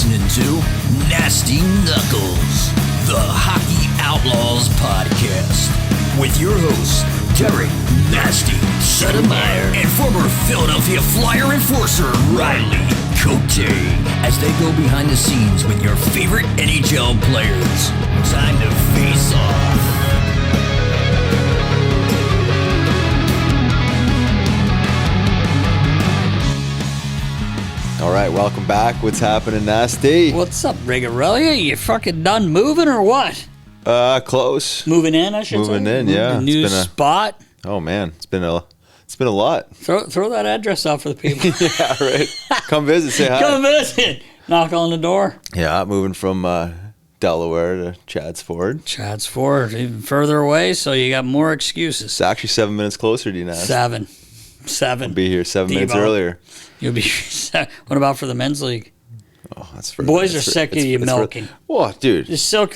listening to Nasty Knuckles, the Hockey Outlaws podcast, with your hosts, Derek Nasty Sotomayor and former Philadelphia Flyer enforcer, Riley Cote, as they go behind the scenes with your favorite NHL players. Time to face off. All right, welcome back. What's happening, Nasty? What's up, Rigarelli? You fucking done moving or what? Close. Moving in, I should say. Moving in, yeah. A new spot. Oh man, it's been a lot. Throw that address out for the people. Yeah, right. Come visit, say hi. Come visit. Knock on the door. Yeah, moving from Delaware to Chadds Ford. Chadds Ford, even further away, so you got more excuses. It's actually 7 minutes closer to you now. Seven. I'll be here 7 minutes earlier. You'll be. What about for the men's league? Oh, that's boys are sick of you milking. What, dude? They're sick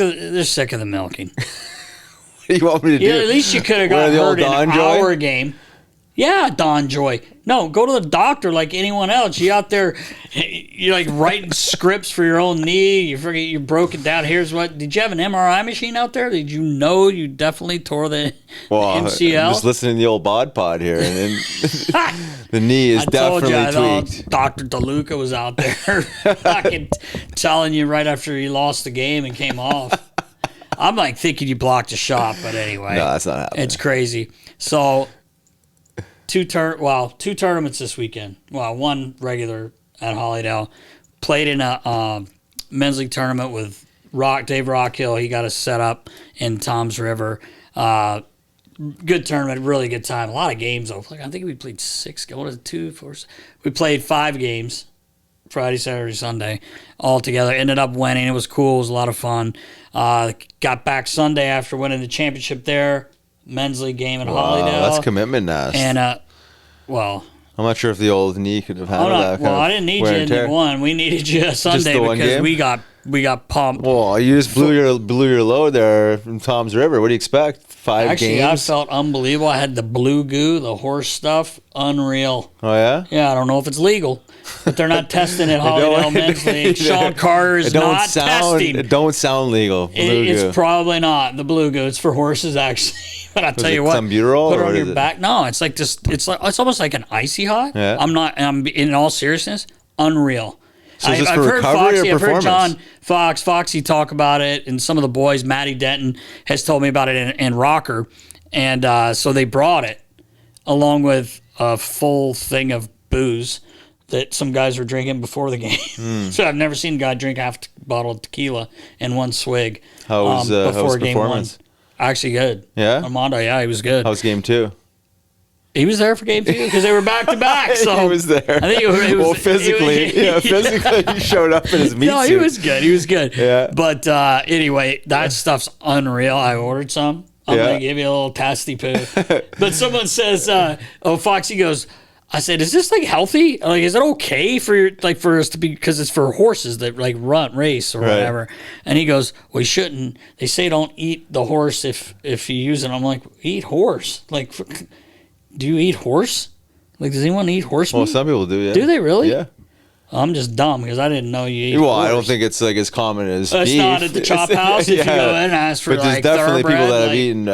of the milking. What do you want me to do? Yeah, at least you could have got hurt in our game. Yeah, Don Joy. No, go to the doctor like anyone else. You out there, you're like writing scripts for your own knee. You forget you broke it down. Here's what. Did you have an MRI machine out there? Did you know you definitely tore the MCL? I'm just listening to the old bod pod here, and then the knee is definitely tweaked. Dr. DeLuca was out there fucking telling you right after he lost the game and came off. I'm like thinking you blocked a shot, but anyway. No, that's not happening. It's crazy. So... Two tournaments this weekend. Well, one regular at Hollydale. Played in a men's league tournament with Dave Rockhill. He got us set up in Toms River. Good tournament, really good time. A lot of games though. I think we played 6. What is it? 2, 4? We played 5 games. Friday, Saturday, Sunday, all together. Ended up winning. It was cool. It was a lot of fun. Got back Sunday after winning the championship there. Men's league game in Hollydale. That's commitment, Nash. And, I'm not sure if the old knee could have handled that. Well, I didn't need you in one. We needed you Sunday because we got pumped. Well, you just blew your load there from Toms River. What do you expect? 5 games? I felt unbelievable. I had the blue goo, the horse stuff. Unreal. Oh, yeah? Yeah, I don't know if it's legal, but they're not testing it. Hollydale Men's League. Sean Carter is not testing. It don't sound legal. It's probably not the blue goo. It's for horses, actually. But I'll tell you what, Clenbuterol, put it on your back. No, it's like this. It's almost like an icy hot. Yeah. I'm in all seriousness, unreal. So is this for recovery or performance? I've heard Foxy talk about it, and some of the boys, Matty Denton has told me about it, and Rocker, and so they brought it along with a full thing of booze that some guys were drinking before the game. So I've never seen a guy drink half a bottle of tequila in one swig. How was game performance? 1. Actually good. Yeah? Armando, yeah, he was good. How was game 2? He was there for game 2 because they were back to back. So he was there. I think it was physically he showed up in his meat suit. No, he was good. He was good. Yeah. But anyway, that stuff's unreal. I ordered some. I'm gonna give you a little tasty poo. But someone says, Foxy goes, I said, is this like healthy? Like, is it okay for us to be, because it's for horses that like race or whatever? And he goes, well, you shouldn't. They say don't eat the horse if you use it. I'm like, eat horse? Like, do you eat horse? Like, does anyone eat horse meat? Well, some people do. Yeah. Do they really? Yeah. I'm just dumb because I didn't know you eat horse. I don't think it's like as common as beef. It's not at the chop house if you go in and ask for but there's definitely people that have eaten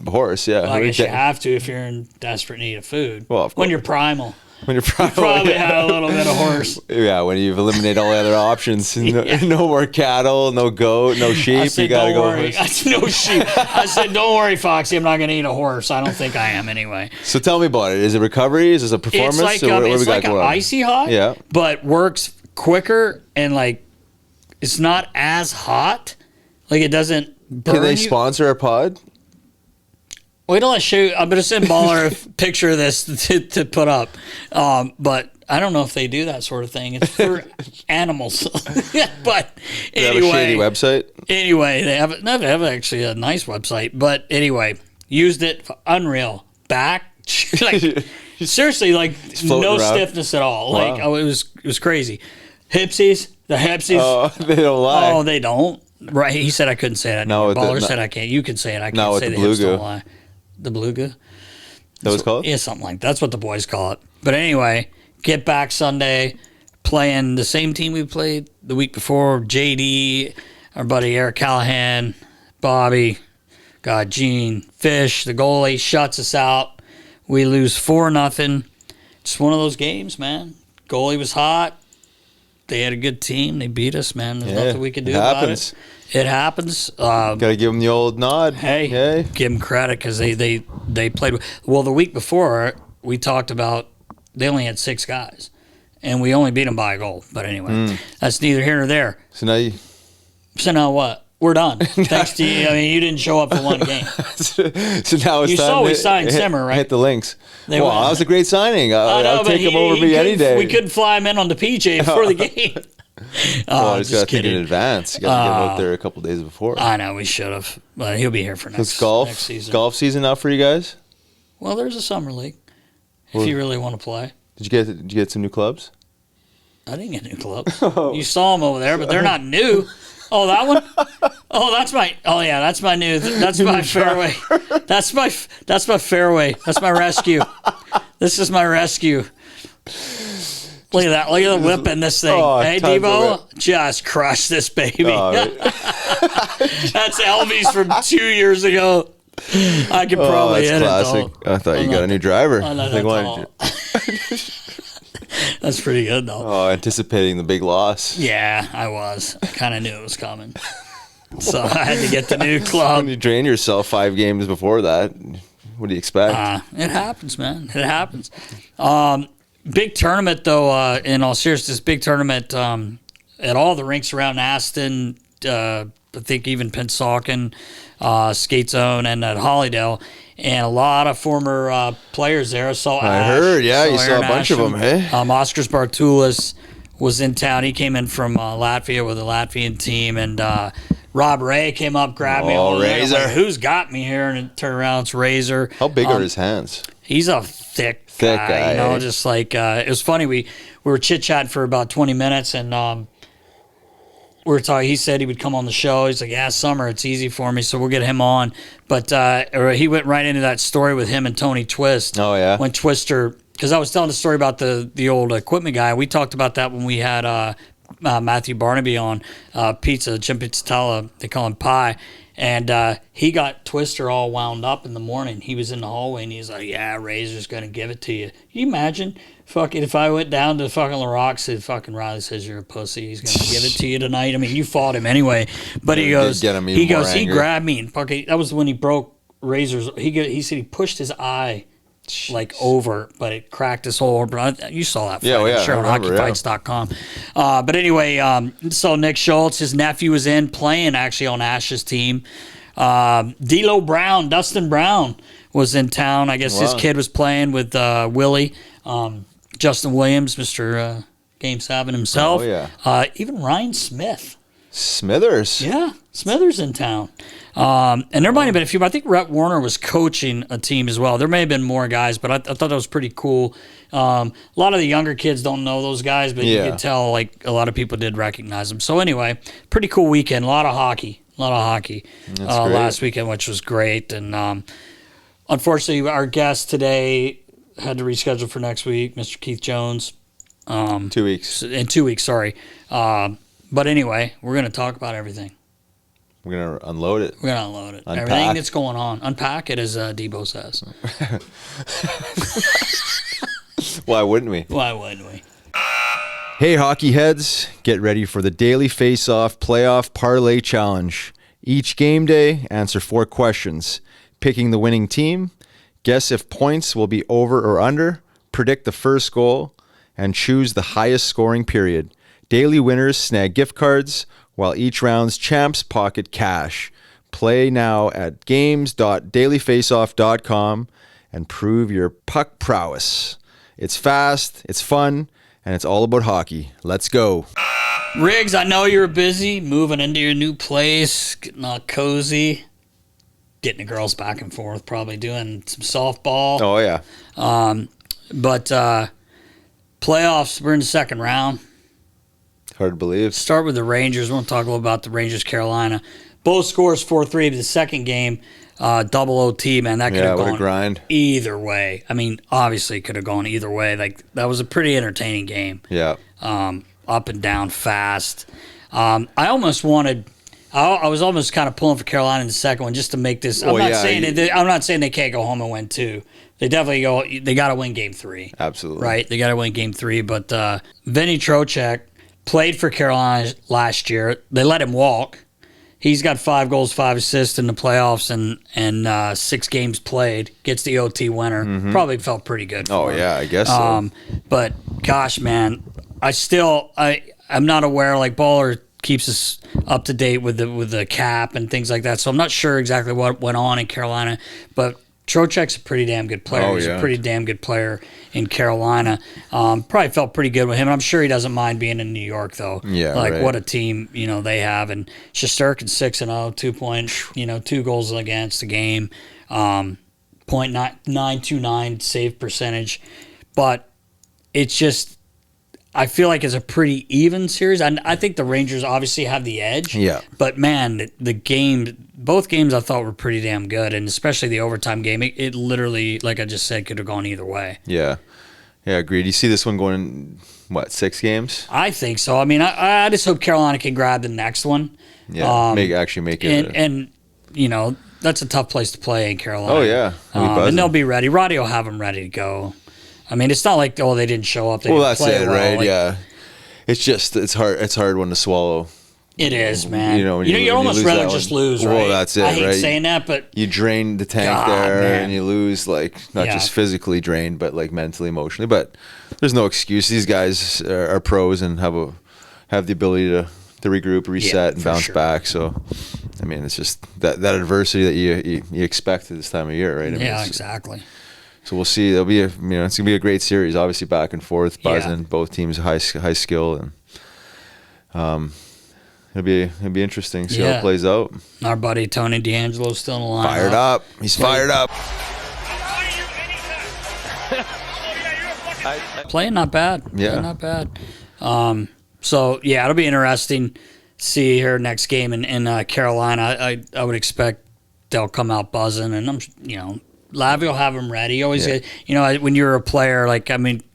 horse, yeah. Well, I guess you have to if you're in desperate need of food. Well, of course. When you're primal. When you're primal. You probably had a little bit of horse. Yeah, when you've eliminated all the other options. No more cattle, no goat, no sheep. You got to go horse. No sheep. I said, don't worry, Foxy. I'm not going to eat a horse. I don't think I am anyway. So tell me about it. Is it recovery? Is this a performance? It's like an icy hot, but works quicker and like it's not as hot. Like it doesn't burn. Can they sponsor a pod? Wait till I show you. I'm going to send Baller a picture of this to put up. But I don't know if they do that sort of thing. It's for animals. But anyway. They have a shady website? Anyway, they have actually a nice website. But anyway, used it. Unreal. Back. Like, seriously, like no stiffness at all. Wow. Like it was crazy. Hipsies. The hipsies. Oh, they don't lie. Oh, they don't. Right. He said I couldn't say that. No, Baller said I can't. You can say it. I can't say the hips don't lie. The beluga? That was called? Yeah, something like that. That's what the boys call it. But anyway, get back Sunday, playing the same team we played the week before. JD, our buddy Eric Callahan, Bobby, Gene, Fish, the goalie, shuts us out. We lose 4-0. Just one of those games, man. Goalie was hot. They had a good team. They beat us, man. There's nothing we can do about it. It happens. Got to give them the old nod. Hey, give them credit because they played. Well, the week before, we talked about they only had 6 guys, and we only beat them by a goal. But anyway, that's neither here nor there. So now what? We're done. Thanks to you. I mean, you didn't show up for one game. So now it's you time saw we signed Simmer, right? Hit the links. That was a great signing. I'll take him over me any day. We couldn't fly him in on the PJ before the game. I just got to think in advance. You got to get him out there a couple days before. I know, we should have. But he'll be here for next season. Golf season now for you guys? Well, there's a summer league if you really want to play. Did you get some new clubs? I didn't get new clubs. You saw them over there, but they're not new. Oh, that one? Oh, that's my. Oh, yeah, that's my new. That's my fairway. That's my fairway. That's my rescue. This is my rescue. Look at that. Look at the whip in this thing. Hey, Debo, just crush this baby. That's Elvis from 2 years ago. I could probably hit classic. it, though. I thought you got a new driver. That's pretty good, though. Oh, anticipating the big loss. Yeah, I was. I kind of knew it was coming. So I had to get the new club. When you drain yourself 5 games before that, what do you expect? It happens, man. It happens. Big tournament, though, in all seriousness, big tournament at all the rinks around Aston, I think even Pennsauken, Skate Zone, and at Hollydale. And a lot of former players there. I heard, yeah, you saw a bunch of them, hey? Oskar Bartulis was in town. He came in from Latvia with a Latvian team, and Rob Ray came up, grabbed me. Oh, Razor. Like, who's got me here? And it turned around, it's Razor. How big are his hands? He's a thick guy. You know, just like, it was funny. We were chit-chatting for about 20 minutes, and we were talking. He said he would come on the show. He's like, summer, it's easy for me, so we'll get him on. But he went right into that story with him and Tony Twist. Oh, yeah? When Twister, because I was telling the story about the old equipment guy. We talked about that when we had Matthew Barnaby on, Jim Pizzatella, they call him Pie. And he got Twister all wound up in the morning. He was in the hallway, and he's like, Razor's going to give it to you. Can you imagine? Fucking, if I went down to fucking LaRock, said, fucking Riley says you're a pussy. He's going to give it to you tonight. I mean, you fought him anyway. But he grabbed me, and fucking, that was when he broke Razor's. He said he pushed his eye like over, but it cracked his whole orbital. You saw that fight, I'm sure, on hockeyfights.com. But anyway, so Nick Schultz, his nephew, was in playing actually on Ash's team. D'Lo Brown, Dustin Brown was in town. I guess his kid was playing with Willie. Justin Williams, Mr. Game 7 himself. Oh, yeah. Even Ryan Smith. Smithers. Yeah, Smithers in town. And there might have been a few. I think Rhett Warner was coaching a team as well. There may have been more guys, but I thought that was pretty cool. A lot of the younger kids don't know those guys, but you could tell like a lot of people did recognize them. So anyway, pretty cool weekend. A lot of hockey last weekend, which was great. And unfortunately, our guest today had to reschedule for next week, Mr. Keith Jones. 2 weeks. In 2 weeks, sorry. But anyway, we're going to talk about everything. We're going to unload it. We're going to unload it. Unpack. Everything that's going on. Unpack it, as Debo says. Why wouldn't we? Hey, hockey heads. Get ready for the Daily Face-Off Playoff Parlay Challenge. Each game day, answer 4 questions. Picking the winning team, guess if points will be over or under, predict the first goal, and choose the highest scoring period. Daily winners snag gift cards, while each round's champs pocket cash. Play now at games.dailyfaceoff.com and prove your puck prowess. It's fast, it's fun, and it's all about hockey. Let's go. Riggs, I know you're busy moving into your new place, getting all cozy, getting the girls back and forth, probably doing some softball. Oh, yeah. But playoffs, we're in the second round. Hard to believe. Start with the Rangers. We want to talk a little about the Rangers, Carolina. Both scores 4-3, but the second game, double OT, man, that could have what a gone grind. either way. I mean, obviously it could have gone either way. Like, that was a pretty entertaining game. Yeah. Up and down fast. I almost wanted. I was almost kind of pulling for Carolina in the second one just to make this. I'm not saying they can't go home and win 2. They definitely go. They got to win Game 3. Absolutely. Right. They got to win Game 3. But Vincent Trocheck played for Carolina last year. They let him walk. He's got 5 goals, 5 assists in the playoffs, and 6 games played. Gets the OT winner. Mm-hmm. Probably felt pretty good. For him. Yeah, I guess so. But gosh, man, I'm not aware. Like, Baller keeps us up to date with the cap and things like that. So I'm not sure exactly what went on in Carolina, but Trocheck's a pretty damn good player. He's a pretty damn good player in Carolina. Probably felt pretty good with him. I'm sure he doesn't mind being in New York, though. Yeah, like what a team they have. And Shesterkin's 6-0, 2 goals against a game, .929 save percentage, but it's just. I feel like it's a pretty even series. I think the Rangers obviously have the edge. Yeah. But, man, both games I thought were pretty damn good, and especially the overtime game. It literally, like I just said, could have gone either way. Yeah. Yeah, agreed. You see this one going, 6 games? I think so. I mean, I just hope Carolina can grab the next one. Yeah, make it. And that's a tough place to play in Carolina. Oh, yeah. And they'll be ready. Roddy will have them ready to go. I mean, it's not like, they didn't show up. They well, didn't that's play it, well. right? Like, yeah. It's just, it's hard one to swallow. It is, man. You'd almost rather just lose, right? Well, that's it, I hate right? saying that, but you drain the tank and you lose, not just physically drained, but mentally, emotionally. But there's no excuse. These guys are pros and have the ability to regroup, reset, and bounce back. So, I mean, it's just that adversity that you expect at this time of year, right? I mean, exactly. So we'll see. There'll be it's gonna be a great series. Obviously, back and forth, buzzing. Both teams high skill, and it'll be interesting. See how it plays out. Our buddy Tony D'Angelo's still in the line. Fired up. He's fired up. Playing not bad. Yeah, not bad. So it'll be interesting to see her next game in Carolina. I would expect they'll come out buzzing, and Lavi will have them ready. Always, when you're a player,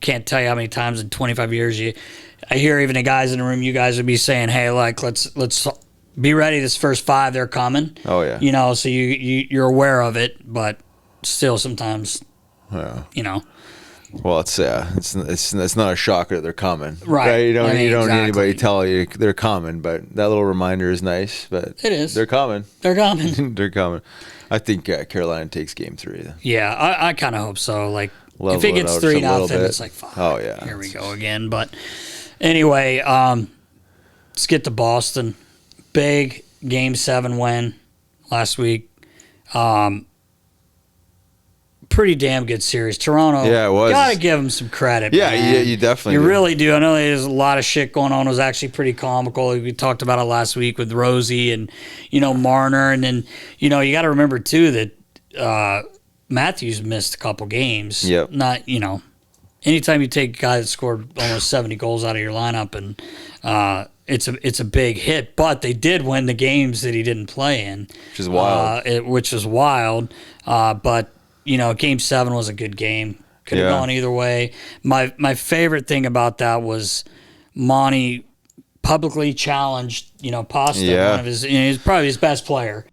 can't tell you how many times in 25 years I hear even the guys in the room, you guys would be saying, "Hey, let's be ready. This first 5, they're coming." Oh yeah. So you're aware of it, but still sometimes, Well, it's not a shocker that they're coming, right? You don't need anybody to tell you they're coming, but that little reminder is nice. But it is. They're coming. They're coming. They're coming. I think Carolina takes Game 3. Then. Yeah, I kind of hope so. Level if it gets 3-0, it's like, fuck. Oh yeah. Here we go again. But anyway, let's get to Boston. Big Game 7 win last week. Pretty damn good series. Toronto, it was. Gotta give them some credit. Yeah, man. you definitely. You really do. I know there's a lot of shit going on. It was actually pretty comical. We talked about it last week with Rosie and Marner, and then you got to remember too that Matthews missed a couple games. Yep. Not anytime you take a guy that scored almost 70 goals out of your lineup, and it's a big hit. But they did win the games that he didn't play in, which is wild. Which is wild. But Game 7 was a good game. Could have gone either way. My favorite thing about that was Monty publicly challenged, Pasta, one of his, he's probably his best player.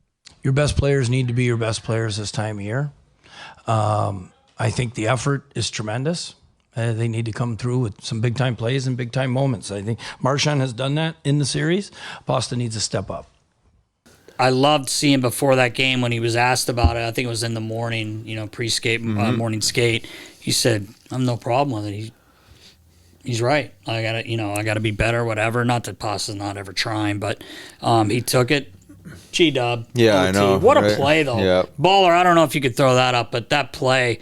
Your best players need to be your best players this time of year. I think the effort is tremendous. They need to come through with some big-time plays and big-time moments. I think Marchand has done that in the series. Pasta needs to step up. I loved seeing before that game when he was asked about it. I think it was in the morning, pre-skate, morning skate. He said, "I have no problem with it." He's right. I gotta be better, whatever. Not that Pasta's not ever trying, but he took it. G-dub. Yeah, I know. What a play, though. Yeah. Baller, I don't know if you could throw that up, but that play,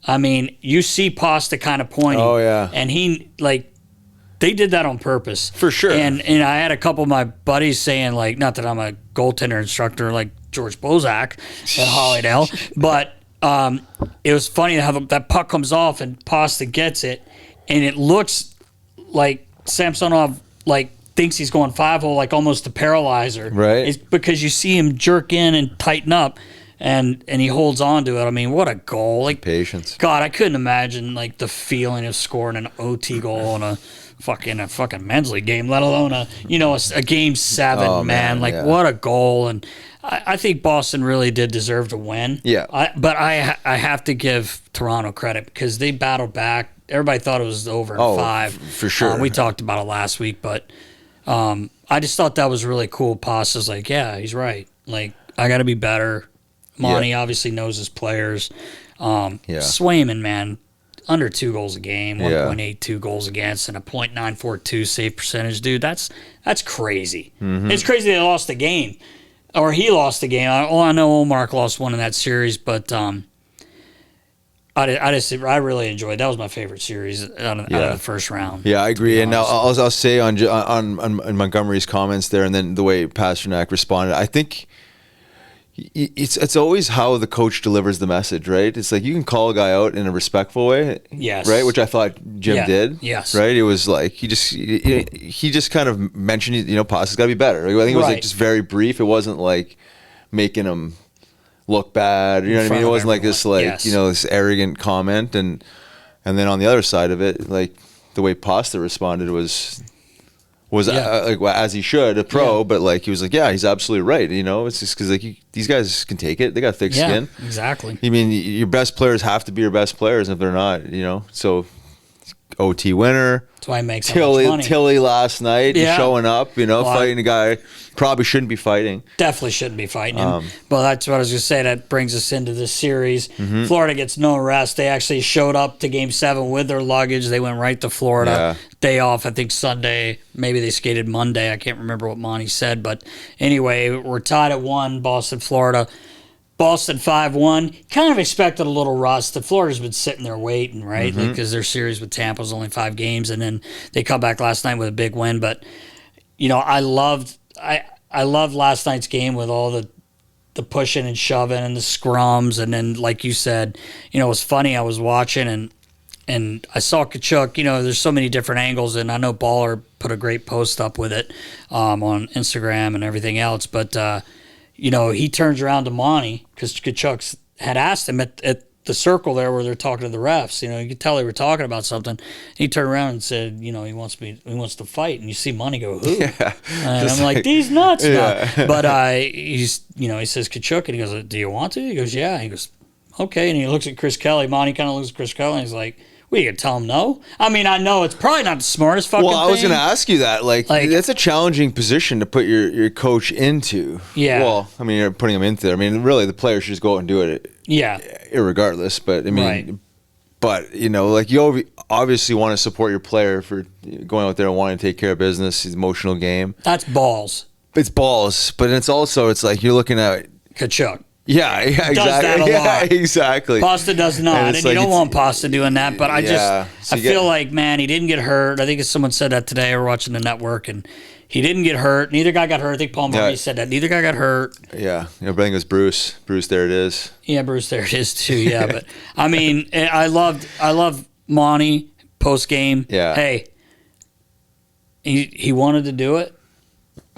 I mean, you see Pasta kind of pointing. Oh, yeah. And he, they did that on purpose. For sure. And I had a couple of my buddies saying, not that I'm a goaltender instructor like George Bozak at Hollydale, but it was funny how that puck comes off and Pasta gets it, and it looks like Samsonov, thinks he's going 5-hole, almost to paralyze her. Right. It's because you see him jerk in and tighten up. and he holds on to it. I mean, what a goal! Like patience. God, I couldn't imagine like the feeling of scoring an OT goal in a fucking men's league game, let alone a game 7, man. Like what a goal! And I think Boston really did deserve to win. Yeah. But I have to give Toronto credit because they battled back. Everybody thought it was over in 5. For sure. We talked about it last week, but I just thought that was really cool. Pasta's like, yeah, he's right. Like, I got to be better. Monty obviously knows his players. Swayman, man, under 2 goals a game, 1.82 goals against, and a .942 save percentage. Dude, that's crazy. Mm-hmm. It's crazy they lost the game. Or he lost the game. I know Olmark lost one in that series, but I really enjoyed. That was my favorite series out of the first round. Yeah, I agree. And I'll say on Montgomery's comments there, and then the way Pastrnak responded, I think it's always how the coach delivers the message, right? It's like you can call a guy out in a respectful way, yes, right? Which I thought Jim did, yes, right? It was like he just kind of mentioned, Pasta's got to be better. I think it was like just very brief. It wasn't like making him look bad. You know what I mean? It wasn't like this, this arrogant comment. And then on the other side of it, like the way Pasta responded was like as he should, a pro, but like he was like, yeah, he's absolutely right. It's just because like these guys can take it. They got thick skin. Exactly. I mean, your best players have to be your best players. If they're not, so OT winner. That's why I make so much money. Tilly last night, showing up, fighting a guy probably shouldn't be fighting. Definitely shouldn't be fighting him. But that's what I was going to say. That brings us into this series. Mm-hmm. Florida gets no rest. They actually showed up to Game 7 with their luggage. They went right to Florida. Yeah. Day off, I think Sunday. Maybe they skated Monday. I can't remember what Monty said. But anyway, we're tied at 1, Boston, Florida. Boston 5-1. Kind of expected a little rust. The Florida's been sitting there waiting, right? Mm-hmm. Because their series with Tampa was only 5 games, and then they come back last night with a big win. But I loved last night's game with all the pushing and shoving and the scrums, and then like you said, it was funny. I was watching and I saw Tkachuk. There's so many different angles, and I know Baller put a great post up with it on Instagram and everything else, but. He turns around to Monty because Tkachuk had asked him at the circle there where they're talking to the refs. You could tell they were talking about something. And he turned around and said, he wants to fight. And you see Monty go, who? Yeah. And I'm like, these nuts. Yeah. But he says Tkachuk, and he goes, do you want to? He goes, yeah. He goes, okay. And he looks at Chris Kelly. Monty kind of looks at Chris Kelly, and he's like, what, you gonna tell him no? I mean, I know it's probably not the smartest fucking thing. Well, I was going to ask you that. Like, that's a challenging position to put your coach into. Yeah. Well, I mean, you're putting him into there. I mean, really, the player should just go out and do it. Yeah. Irregardless. But, I mean, right. But, you obviously want to support your player for going out there and wanting to take care of business. It's an emotional game. That's balls. It's balls. But it's like you're looking at Tkachuk. Yeah, exactly. Does that a lot. Yeah, exactly. Pasta does not, and you don't want Pasta doing that. But I feel like, man, he didn't get hurt. I think someone said that today. I was watching the network, and he didn't get hurt. Neither guy got hurt. I think Paul Murray said that. Neither guy got hurt. Yeah, I think it was Bruce. Bruce, there it is. Yeah, Bruce, there it is too. Yeah, but I mean, I love Monty post game. Yeah. Hey, he wanted to do it.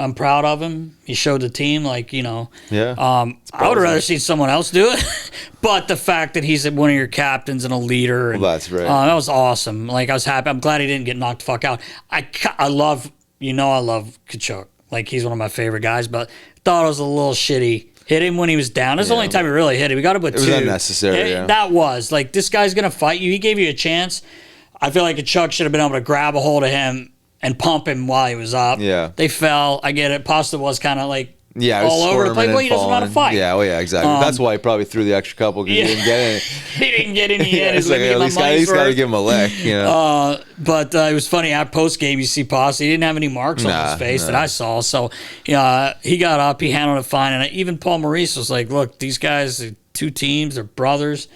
I'm proud of him. He showed the team, Yeah. I would have rather seen someone else do it, but the fact that he's one of your captains and a leader, and, that's right. That was awesome. I was happy. I'm glad he didn't get knocked the fuck out. I love Tkachuk. He's one of my favorite guys, but thought it was a little shitty. Hit him when he was down. That's the only time he really hit him. We got to put 2. It was unnecessary. That was this guy's gonna fight you. He gave you a chance. I feel like Tkachuk should have been able to grab a hold of him and pump him while he was up. Yeah. They fell. I get it. Pasta was kind of all over the place. Well, he doesn't know how to fight. Yeah, well, yeah, exactly. That's why he probably threw the extra couple because he didn't get any. He didn't get any. It's at least got to give him a lick. But it was funny. At post game, you see Pasta. He didn't have any marks on his face that I saw. So he got up. He handled it fine. And even Paul Maurice was like, look, these guys, 2 teams, they're brothers.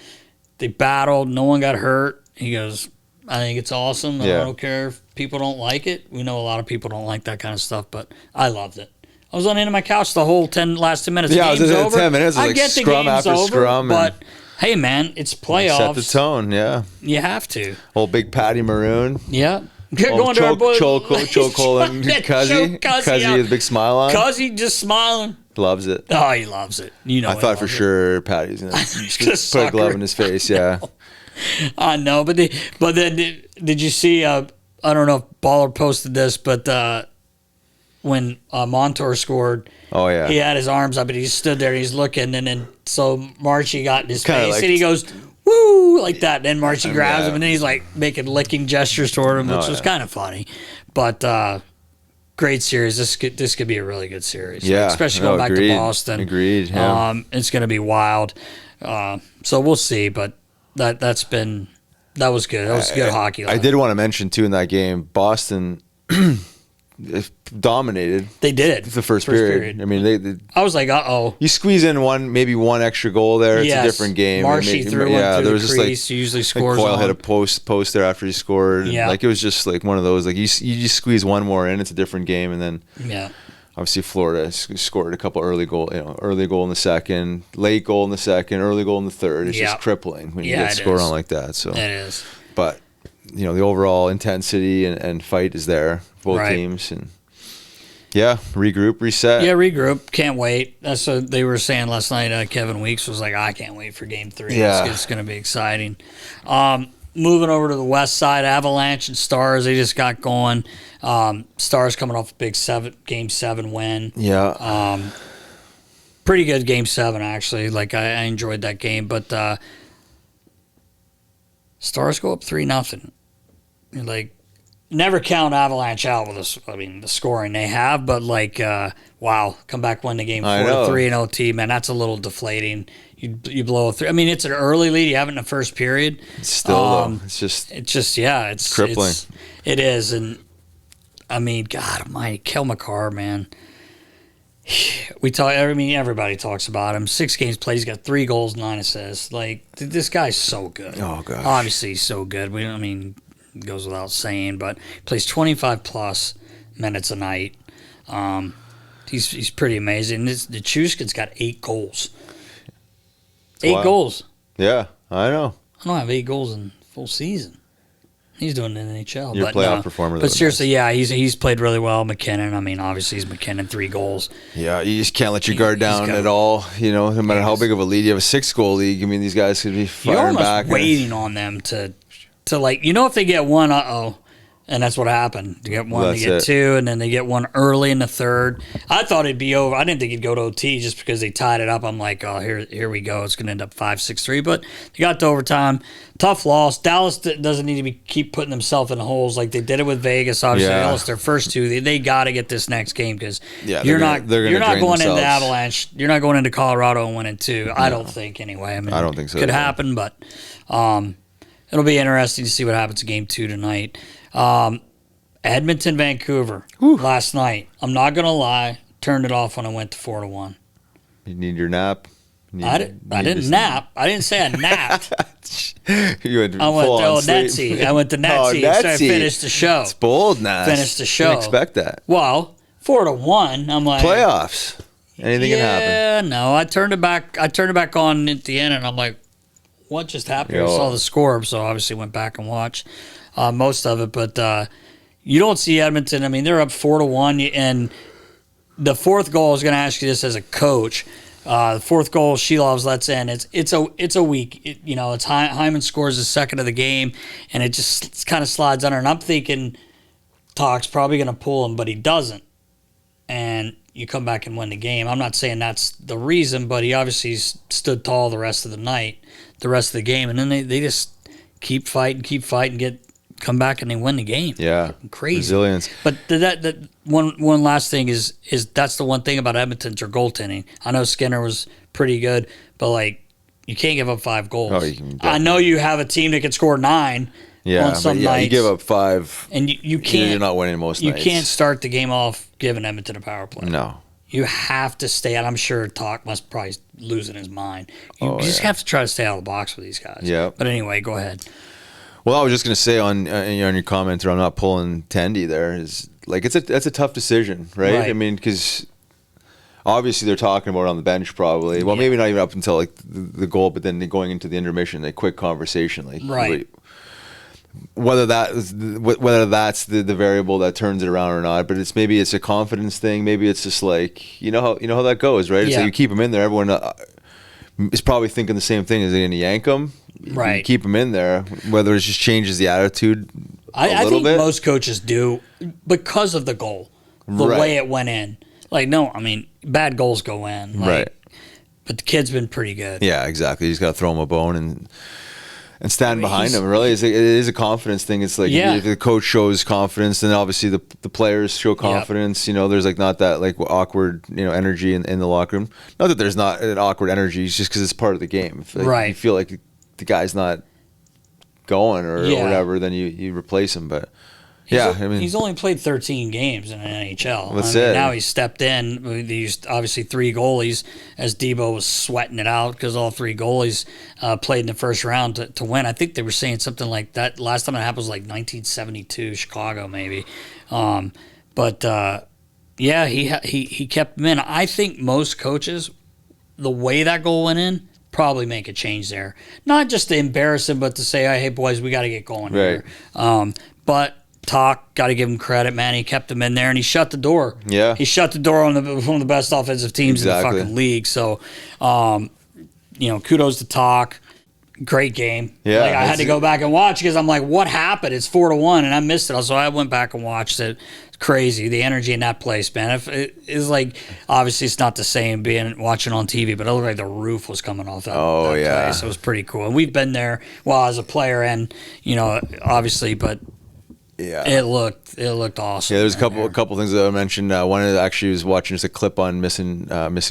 They battled. No one got hurt. He goes, I think it's awesome. I don't care if people don't like it. We know a lot of people don't like that kind of stuff, but I loved it. I was on the end of my couch the whole last 10 minutes. Yeah, I was in 10 minutes. I get scrum the game's after over, scrum. But hey, man, it's playoffs. Set the tone, yeah. You have to. Old big Patty Maroon. Yeah. Going to our boy. Chokel and Cuzzy. Cuzzy with a big smile on. Cuzzy just smiling. Loves it. Oh, he loves it. You know, I thought for sure Patty's gonna just put a glove in his face. Yeah, I know, but then did you see? I don't know if Baller posted this, but when Montour scored, oh yeah, he had his arms up and he stood there and he's looking, and then so Marshy got in his face and he goes, "Woo!" like that. And then Marshy grabs him and then he's like making licking gestures toward him, which was kind of funny. But great series. This could be a really good series. Yeah, especially going back to Boston. Agreed. Yeah. It's going to be wild. So we'll see. But that was good. That was good hockey. I did want to mention too in that game, Boston dominated. They did the first period. I mean, they I was like, uh-oh. You squeeze in maybe one extra goal there. It's a different game. Marshy threw one through the crease. He usually scores. Coyle hit a post there after he scored. Yeah. Like it was just like one of those. Like you just squeeze one more in, it's a different game, and then obviously Florida scored a couple early goal in the second, late goal in the second, early goal in the third. It's just crippling when you get scored on like that. So it is. But the overall intensity and fight is there, both teams, and regroup, reset. Yeah, regroup. Can't wait. That's what they were saying last night. Kevin Weeks was like, I can't wait for Game 3. Yeah. It's going to be exciting. Moving over to the west side, Avalanche and Stars, they just got going. Stars coming off a big Game 7 win. Yeah. Pretty good Game 7, actually. Like, I enjoyed that game. But Stars go up 3-0. Like, never count Avalanche out with this. I mean, the scoring they have, but like, wow, come back, win the game 4-3 in OT, man. That's a little deflating. You blow a 3. I mean, it's an early lead. You have it in the first period. Still, it's it's crippling. It is, and I mean, God Almighty, Kel McCarr, man. Everybody talks about him. 6 games played. He's got 3 goals, 9 assists. Like, this guy's so good. Oh gosh, obviously he's so good. Goes without saying, but he plays 25 plus minutes a night. He's pretty amazing. The Chuskin's got 8 goals. 8 goals. Yeah, I know. I don't have 8 goals in full season. He's doing it in the NHL. You're a playoff performer. But seriously, he's played really well. McKinnon, obviously he's McKinnon, 3 goals. Yeah, you just can't let your guard down at all. No matter how big of a lead you have, a 6-goal league. I mean, these guys could be firing back. You're almost waiting on them to like, if they get one, and that's what happened. They get one, they get 2, and then they get one early in the third. I thought it'd be over. I didn't think it'd go to OT just because they tied it up. I'm like, oh, here we go. It's going to end up 5-6-3. But they got to overtime. Tough loss. Dallas doesn't need to keep putting themselves in holes like they did it with Vegas. Obviously, they lost their first 2. They got to get this next game because you're not going into Avalanche. You're not going into Colorado and winning 2. No. I don't think anyway. I don't think so. Could happen, but it'll be interesting to see what happens in Game 2 tonight. Edmonton, Vancouver last night. I'm not gonna lie, turned it off when I went to 4-1. You need your nap. I didn't nap. I didn't say I napped. You went I went to Netsy. I went to Netsy and I finished the show. It's bold, Nash. Finished the show. Didn't expect that. Well, 4-1. I'm like playoffs. Anything can happen. Yeah, no. I turned it back on at the end, and I'm like, what just happened? I saw the score, so obviously went back and watched most of it, but you don't see Edmonton. I mean, they're up 4-1, and the 4th goal, I was going to ask you this as a coach. The 4th goal, Shilovs lets in. It's a week. It's Hyman scores the second of the game, and it just kind of slides under. And I'm thinking, Talk's probably going to pull him, but he doesn't. And you come back and win the game. I'm not saying that's the reason, but he obviously stood tall the rest of the night, the rest of the game, and then they just keep fighting, come back and they win the game. Yeah, crazy resilience. But that one last thing is that's the one thing about Edmonton's their goaltending. I know Skinner was pretty good, but like you can't give up 5 goals. Oh, I know you have a team that can score 9. Yeah, on some nights, you give up 5, and you can't. You're not winning most nights. You can't start the game off giving Edmonton a power play. No. You have to stay out. I'm sure Talk must probably losing his mind. You just have to try to stay out of the box with these guys. Yeah. But anyway, go ahead. Well, I was just going to say on your comment there, I'm not pulling Tendy there. Is like that's a tough decision, right? I mean, because obviously they're talking about it on the bench probably. Well, maybe not even up until like the goal, but then going into the intermission, a quick conversation, like whether that's the variable that turns it around or not, but maybe it's a confidence thing. Maybe it's just like you know how that goes, right? It's like you keep them in there. Everyone is probably thinking the same thing. Is they going to yank them? Right. You keep them in there. Whether it just changes the attitude I little think bit. most coaches do because of the goal, the way it went in. Like, no, I mean, bad goals go in. Like, right. But the kid's been pretty good. Yeah, exactly. You just got to throw him a bone and stand behind him. Really, it is a confidence thing. It's like if the coach shows confidence, then obviously the players show confidence. You know, there's like not that like awkward energy in the locker room. Not that there's not an awkward energy. It's just because it's part of the game. If you feel like the guy's not going or whatever, then you replace him. But he's only played 13 games in an NHL. Now he's stepped in. They used obviously 3 goalies as Debo was sweating it out because all 3 goalies played in the first round to win. I think they were saying something like that. Last time it happened was like 1972, Chicago maybe. He kept them in. I think most coaches, the way that goal went in, probably make a change there. Not just to embarrass him, but to say, hey, boys, we got to get going here. But Talk, got to give him credit, man. He kept him in there, and he shut the door. Yeah. He shut the door on one of the best offensive teams in the fucking league. So, kudos to Talk. Great game. Yeah. I had to go back and watch because I'm like, what happened? It's 4-1, and I missed it. So I went back and watched it. It's crazy. The energy in that place, man. It's like, obviously it's not the same watching on TV, but it looked like the roof was coming off that place. It was pretty cool. And we've been there, as a player and, obviously, but yeah, it looked awesome. Yeah, there's a couple things that I mentioned. One actually was watching just a clip on missing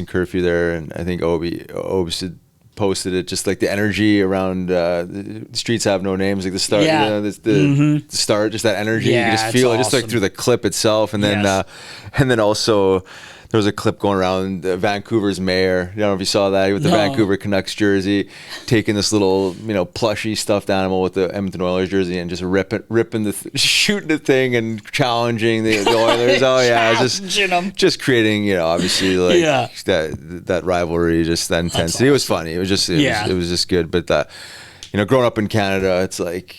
curfew there, and I think Obes had posted it, just like the energy around the streets have no names, like the start, the start, just that energy. You can just feel it, just like through the clip itself, and then also. There was a clip going around Vancouver's mayor. I don't know if you saw that with the Vancouver Canucks jersey, taking this little plushy stuffed animal with the Edmonton Oilers jersey and just shooting the thing and challenging the Oilers. Just creating obviously that rivalry, just that intensity. Awesome. It was funny. It was just good. But growing up in Canada, it's like.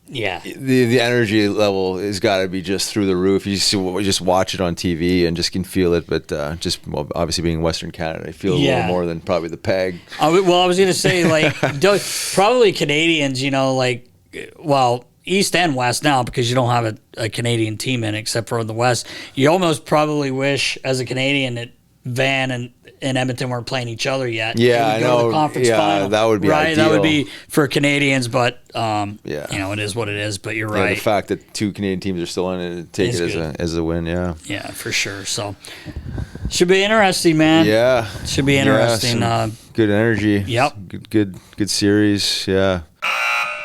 Yeah, the energy level has got to be just through the roof. You just watch it on TV and just can feel it. But obviously being Western Canada, I feel a little more than probably the PEG. I was going to say probably Canadians. East and West now because you don't have a Canadian team in it except for in the West. You almost probably wish as a Canadian that Van and Edmonton weren't playing each other yet. Yeah, I know. The conference final, that would be right. Ideal. That would be for Canadians, but it is what it is. But you're right. The fact that 2 Canadian teams are still in it, take it as a win. Yeah. Yeah, for sure. So should be interesting, man. Yeah, should be interesting. Good energy. Yep. Good series. Yeah.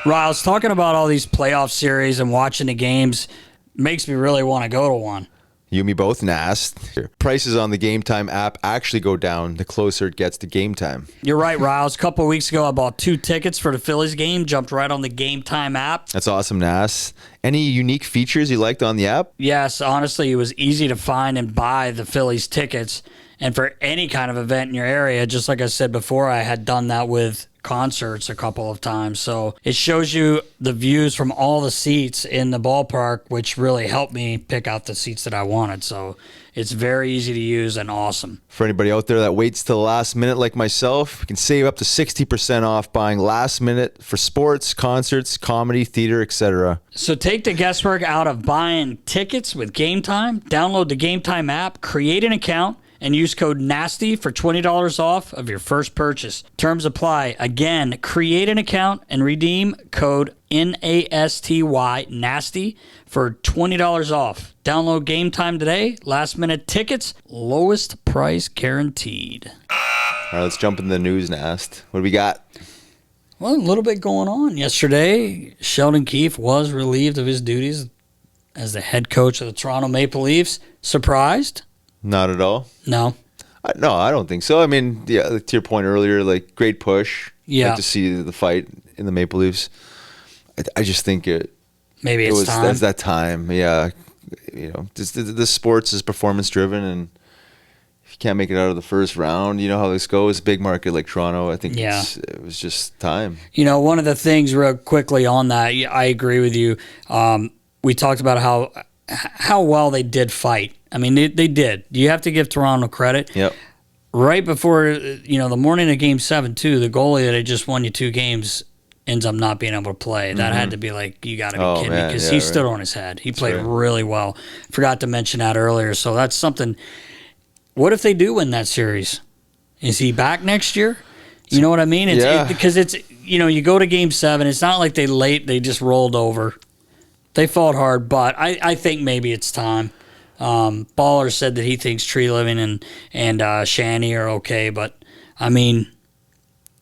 Riles, talking about all these playoff series and watching the games makes me really want to go to one. You and me both, Nast. Prices on the Game Time app actually go down the closer it gets to game time. You're right, Riles. A couple of weeks ago, I bought 2 tickets for the Phillies game, jumped right on the Game Time app. That's awesome, Nast. Any unique features you liked on the app? Yes, honestly, it was easy to find and buy the Phillies tickets. And for any kind of event in your area, just like I said before, I had done that with concerts a couple of times. So it shows you the views from all the seats in the ballpark, which really helped me pick out the seats that I wanted. So it's very easy to use and awesome. For anybody out there that waits till the last minute like myself, you can save up to 60% off buying last minute for sports, concerts, comedy, theater, etc. So take the guesswork out of buying tickets with Game Time. Download the Game Time app, create an account, and use code NASTY for $20 off of your first purchase. Terms apply. Again, create an account and redeem code NASTY NASTY for $20 off. Download Game Time today. Last minute tickets, lowest price guaranteed. All right, let's jump into the news, Nast. What do we got? Well, a little bit going on. Yesterday, Sheldon Keefe was relieved of his duties as the head coach of the Toronto Maple Leafs. Surprised? Not at all. No. No, I don't think so. I mean, to your point earlier, great push. Yeah. Like to see the fight in the Maple Leafs. I just think maybe it's time. That's that time. Yeah. The sports is performance driven, and you can't make it out of the first round, you know how this goes. Big market like Toronto, I think it was just time. You know, one of the things real quickly on that, I agree with you. We talked about how well they did fight. I mean, they did. You have to give Toronto credit. Yep. Right before, the morning of Game 7, too, the goalie that had just won you 2 games ends up not being able to play. That had to be like, you got to be kidding me, because he stood on his head. He played really well. Forgot to mention that earlier. So that's something. What if they do win that series? Is he back next year? You know what I mean? Because it's you go to Game 7. It's not like they just rolled over. They fought hard, but I think maybe it's time. Baller said that he thinks Tree Living and Shanny are okay, but I mean,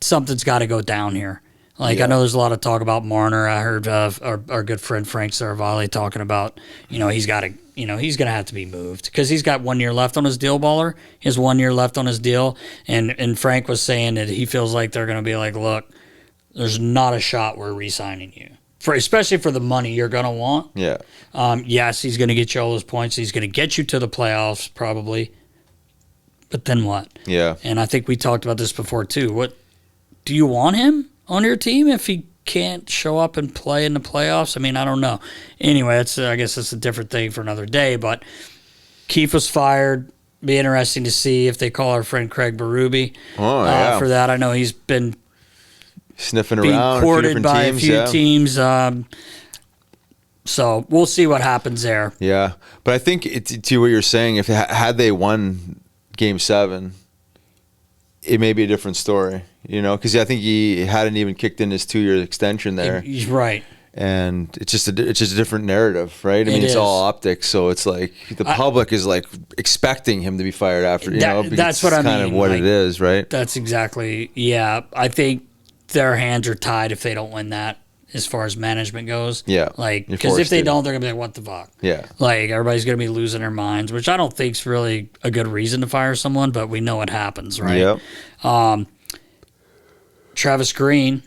something's got to go down here. I know there's a lot of talk about Marner. I heard our good friend Frank Saravalli talking about, he's got to, he's going to have to be moved because he's got 1 year left on his deal. Baller, he has 1 year left on his deal, and Frank was saying that he feels like they're going to be like, look, there's not a shot we're re-signing you. Especially for the money you're going to want. Yeah. Yes, he's going to get you all those points. He's going to get you to the playoffs probably. But then what? Yeah. And I think we talked about this before too. What do you want him on your team if he can't show up and play in the playoffs? I mean, I don't know. Anyway, I guess that's a different thing for another day. But Keefe was fired. Be interesting to see if they call our friend Craig Berube for that. I know he's been sniffing being around courted by a few teams. So we'll see what happens there. Yeah, but I think to what you're saying, if had they won Game 7, it may be a different story. Because I think he hadn't even kicked in his 2-year extension there. He's right. And it's just a different narrative, right? I mean, it's all optics, so it's like the public is like expecting him to be fired after. That's what I mean. Kind of what it is, right? That's exactly. Yeah, I think their hands are tied if they don't win that, as far as management goes. Yeah. Because if they don't, they're going to be like, what the fuck? Yeah. Everybody's going to be losing their minds, which I don't think is really a good reason to fire someone, but we know it happens, right? Yep. Travis Green,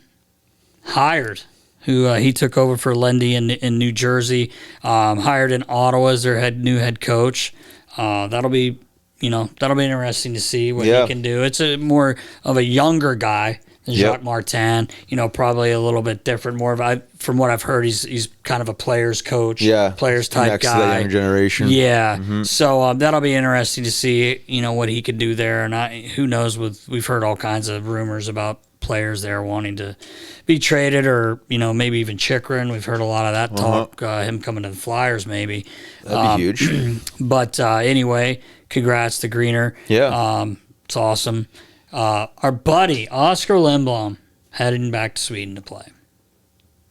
hired, who he took over for Lindy in New Jersey, hired in Ottawa as their new head coach. That'll be interesting to see what he can do. It's a more of a younger guy than Jacques Martin, probably a little bit different. From what I've heard, he's kind of a players coach, players type next guy. To that young generation. Yeah. Mm-hmm. So that'll be interesting to see, what he could do there. And who knows? We've heard all kinds of rumors about players there wanting to be traded, or maybe even Chikrin. We've heard a lot of that talk. Him coming to the Flyers, maybe. That'd be huge. But anyway, congrats to Greener. Yeah. It's awesome. Our buddy Oskar Lindblom heading back to Sweden to play.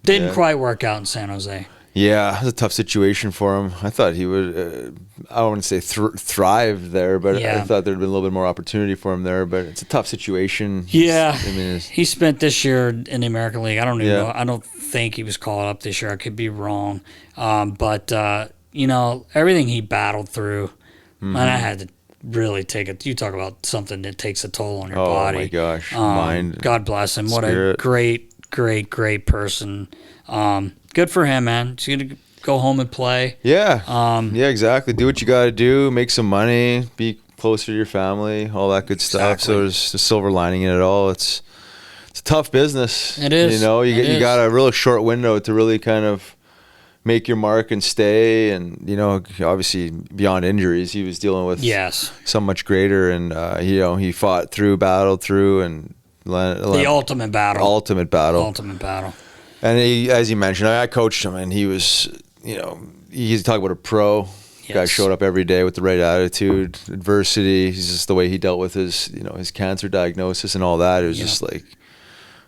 Didn't quite work out in San Jose. Yeah, it was a tough situation for him. I thought he would, I don't want to say thrive there, but I thought there'd been a little bit more opportunity for him there. But it's a tough situation. Yeah, he spent this year in the American League. I don't even know. I don't think he was called up this year. I could be wrong. But everything he battled through, and I had to really take it. You talk about something that takes a toll on your body. Oh my gosh, mind. God bless him. Spirit. What a great person. Good for him, man. He's gonna go home and play. Yeah. Exactly. Do what you got to do. Make some money. Be closer to your family. All that good stuff. So there's a silver lining in it all. It's a tough business. It is. You got a real short window to really kind of make your mark and stay. And obviously beyond injuries, he was dealing with so much greater. And he fought through, battled through, and the ultimate battle. And as you mentioned, I coached him, and he was, he's talking about a pro. Yes. Guy showed up every day with the right attitude, adversity. He's just the way he dealt with his cancer diagnosis and all that. It was just like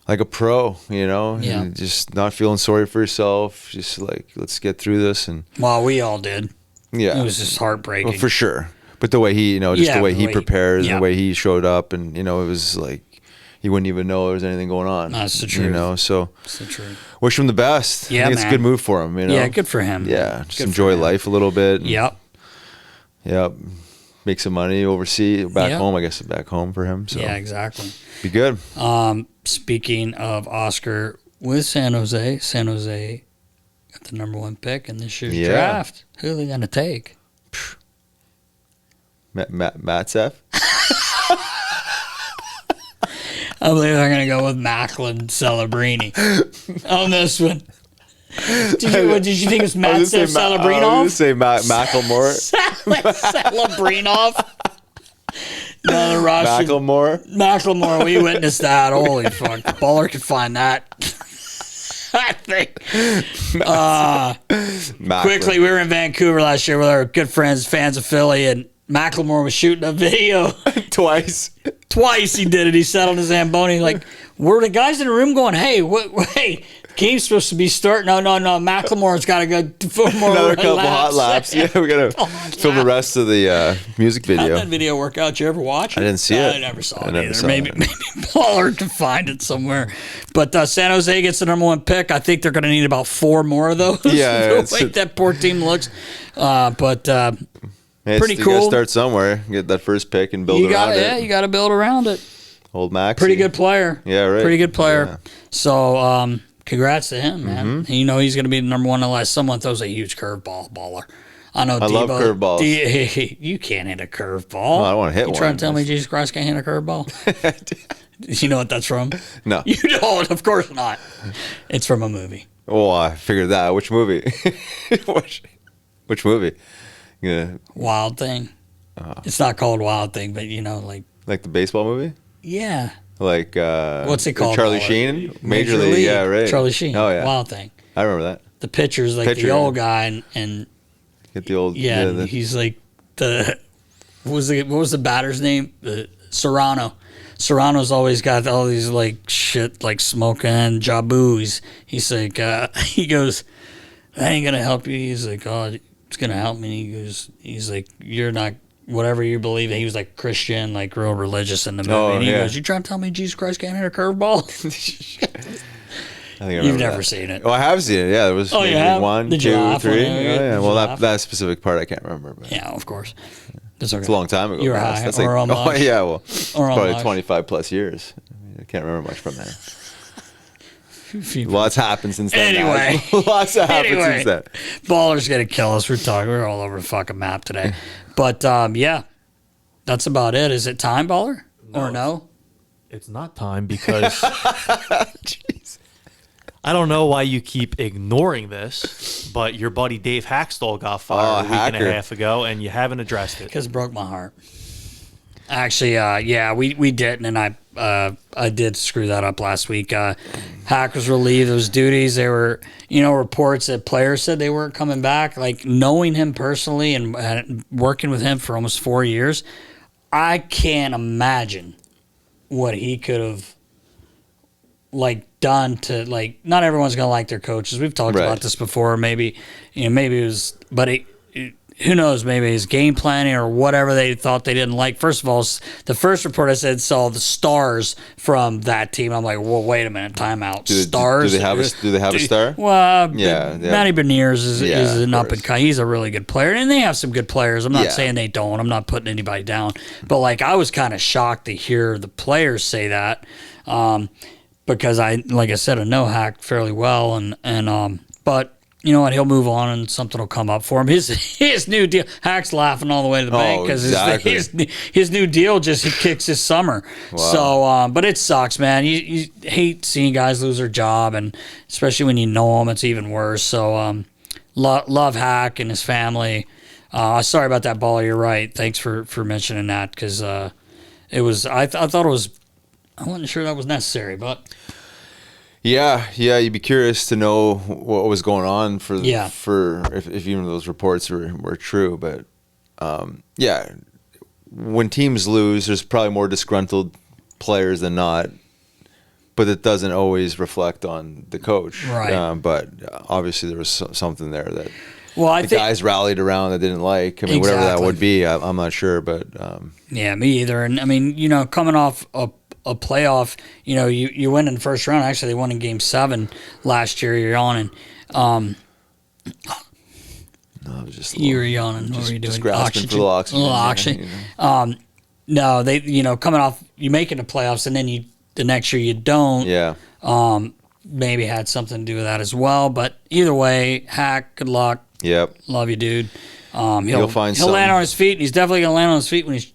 a pro, and just not feeling sorry for yourself. Just like, let's get through this. And we all did. Yeah, it was just heartbreaking. Well, for sure. But the way he, the way he prepares, and the way he showed up, and it was like, he wouldn't even know there was anything going on. That's the truth. So that's the truth. Wish him the best. Yeah, I think it's a good move for him. Yeah, good for him. Yeah, just enjoy life a little bit. Yep. Make some money overseas, back home. I guess back home for him. So yeah, exactly. Be good. Speaking of Oskar with San Jose got the #1 pick in this year's draft. Who are they going to take? Matsev? I believe they're going to go with Macklin Celebrini on this one. Did you think it was Matsev Celebrinov? I was going to say Macklemore. Celebrinov? No, the Russian. Macklemore, we witnessed that. Holy fuck. The baller could find that. I think. Quickly, we were in Vancouver last year with our good friends, fans of Philly, and Macklemore was shooting a video. Twice he did it. He sat on his Zamboni. Like, were the guys in the room going, hey, hey, game's supposed to be starting. No. Macklemore's got to go for more another couple laps. hot laps. Yeah, we got to film the rest of the music video. How'd that video work out? Did you ever watch it? I didn't see it. I never saw it either. Maybe Baller can find it somewhere. But San Jose gets the number 1 pick. I think they're going to need about 4 more of those. Yeah. The way that poor team looks. But pretty you cool. You got to start somewhere. Get that first pick and build around it. Yeah, you got to build around it. Old Max. Pretty good player. Yeah, right. Pretty good player. Yeah. So, congrats to him, man. You know he's going to be the number 1 unless someone throws a huge curveball. Baller. I know. I love curveballs. You can't hit a curveball. No, I don't want to hit one. You trying to tell me Jesus Christ can't hit a curveball? You know what that's from? No. You don't. Of course not. It's from a movie. Oh, I figured that. Which movie? Which movie? Yeah. Wild Thing. It's not called Wild Thing, but you know, like the baseball movie. Yeah. Like what's it called? Charlie Sheen, Major League. Yeah, right. Charlie Sheen. Oh yeah. Wild Thing. I remember that. The pitcher's like the old guy, and get the old. Yeah, he's like the what was the batter's name? Serrano. Serrano's always got all these like shit like smoking Jabu. He's like he goes, I ain't gonna help you. He's like, oh, it's gonna help me. He's like, you're not. Whatever you believe in. He was like Christian, like real religious in the movie. And he goes, you trying to tell me Jesus Christ can't hit a curveball? You've never seen it. Oh, I have seen it. Yeah, it was you have? 1, Did 2, you laugh 3. yeah. Well, that specific part I can't remember. But yeah, of course. It's a long time ago. You were high That's or on oh, yeah, well, or probably 25 plus years. I can't remember much from that. Lots happened since then. Anyway. Lots happened since then. Baller's going to kill us. We're all over the fucking map today. But, yeah. That's about it. Is it time, Baller? Or no? It's not time because jeez. I don't know why you keep ignoring this, but your buddy Dave Hakstol got fired a week and a half ago, and you haven't addressed it. Because it broke my heart. Actually, yeah, we didn't, and I did screw that up last week. Hack was relieved of his duties. There were, reports that players said they weren't coming back. Like, knowing him personally and working with him for almost 4 years, I can't imagine what he could have, done to, not everyone's going to like their coaches. We've talked about this before. Maybe it was, but who knows, maybe his game planning or whatever they thought they didn't like. First of all, the first report I said saw the stars from that team. I'm like, well, wait a minute, timeout. Stars? Do they have a star? Well, Matty Beniers is an up and coming. He's a really good player, and they have some good players. I'm not saying they don't. I'm not putting anybody down. But, I was kind of shocked to hear the players say that because like I said, I know Hack fairly well, but you know what? He'll move on and something will come up for him. His new deal. Hack's laughing all the way to the bank because his new deal he kicks this summer. Wow. So, but it sucks, man. You hate seeing guys lose their job, and especially when you know them, it's even worse. So, love Hack and his family. Sorry about that, Ball. You're right. Thanks for mentioning that because it was. I thought it was. I wasn't sure that was necessary, but. Yeah, you'd be curious to know what was going on for if even those reports were true. But when teams lose, there's probably more disgruntled players than not. But it doesn't always reflect on the coach. Right. But obviously there was something there that the guys rallied around that didn't like. I mean, whatever that would be, I'm not sure. But yeah, me either. And I mean, coming off a playoff, you win in the first round. Actually, they won in Game 7 last year. You're yawning. No, it was just you were yawning. What were you doing? Just grasping for the oxygen. A little oxygen. No, they coming off, you make it to playoffs, and then the next year you don't. Yeah. Maybe had something to do with that as well. But either way, Hack, good luck. Yep. Love you, dude. He'll find he'll land on his feet. And he's definitely gonna land on his feet when he's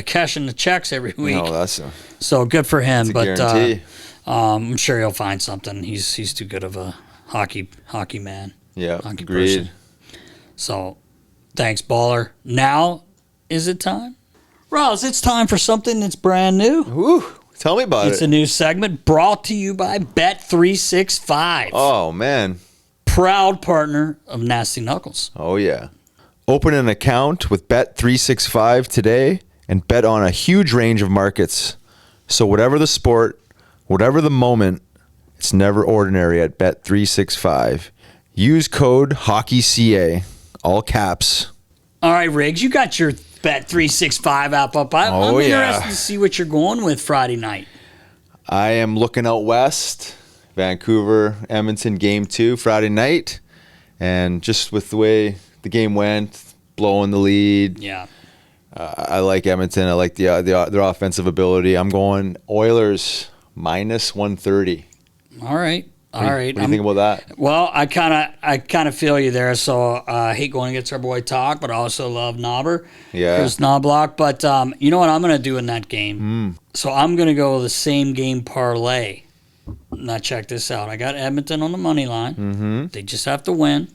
cashing the checks every week. No, that's a so good for him. But guarantee. I'm sure he'll find something. He's too good of a hockey man. Yeah, hockey agreed. person. So thanks, baller. Now is it time? Ross, it's time for something that's brand new. Woo! Tell me about It's it. a new segment brought to you by Bet365. Oh man. Proud partner of Nasty Knuckles. Oh yeah. Open an account with Bet365 today and bet on a huge range of markets. So whatever the sport, whatever the moment, it's never ordinary at Bet365. Use code HOCKEYCA, all caps. All right, Riggs, you got your Bet365 app up. I'm interested to see what you're going with Friday night. I am looking out west. Vancouver, Edmonton, game 2, Friday night. And just with the way the game went, blowing the lead. Yeah. I like Edmonton. I like their offensive ability. I'm going Oilers minus 130. All right. What do you think about that? Well, I kind of feel you there. So I hate going against our boy Talk, but I also love Knobber. Yeah. Chris Knobloch. But you know what I'm going to do in that game? So I'm going to go the same game parlay. Now check this out. I got Edmonton on the money line. Mm-hmm. They just have to win.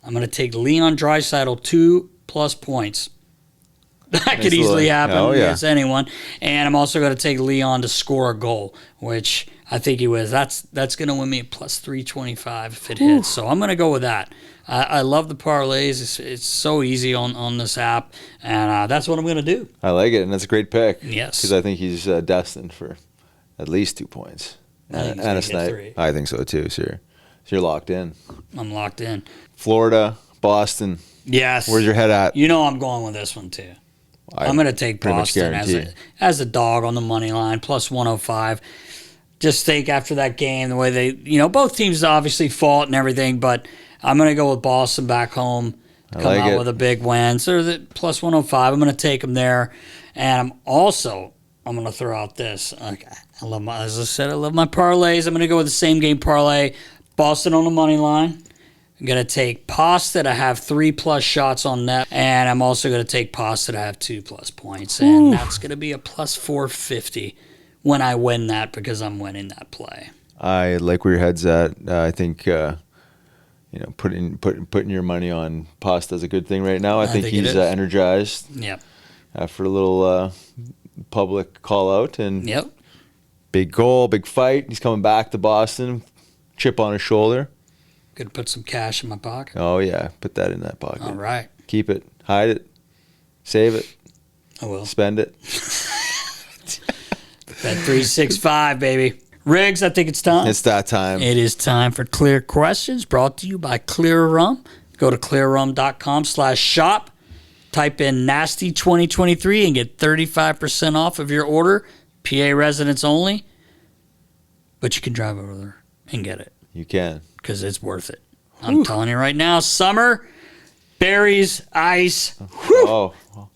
I'm going to take Leon Draisaitl 2+ points. That could easily happen against anyone. And I'm also going to take Leon to score a goal, which I think he was. That's going to win me a plus 325 if it hits. So I'm going to go with that. I love the parlays. It's so easy on this app, and that's what I'm going to do. I like it, and that's a great pick. Yes. Because I think he's destined for at least 2 points. And a snipe. I think so, too. So you're locked in. I'm locked in. Florida, Boston. Yes. Where's your head at? You know I'm going with this one, too. I'm going to take Boston as a dog on the money line, plus 105. Just think after that game, the way they, both teams obviously fought and everything, but I'm going to go with Boston back home, come out with a big win. So the plus 105, I'm going to take them there. And I'm going to throw out this. As I said, I love my parlays. I'm going to go with the same game parlay. Boston on the money line. I'm going to take Pasta to have 3+ shots on net. And I'm also going to take Pasta to have 2+ points. And that's going to be a plus 450 when I win that because I'm winning that play. I like where your head's at. I think putting your money on Pasta is a good thing right now. I think he's energized. Yep. After a little public call out and yep. Big goal, big fight. He's coming back to Boston. Chip on his shoulder. Could put some cash in my pocket. Oh yeah, put that in that pocket. All right. Keep it. Hide it. Save it. I will. Spend it. Bet365, baby. Riggs, I think it's time. It's that time. It is time for Clear Questions, brought to you by Clear Rum. Go to clearrum.com/shop. Type in Nasty 2023 and get 35% off of your order. PA residents only. But you can drive over there and get it. You can. Because it's worth it. I'm telling you right now, summer, berries, ice,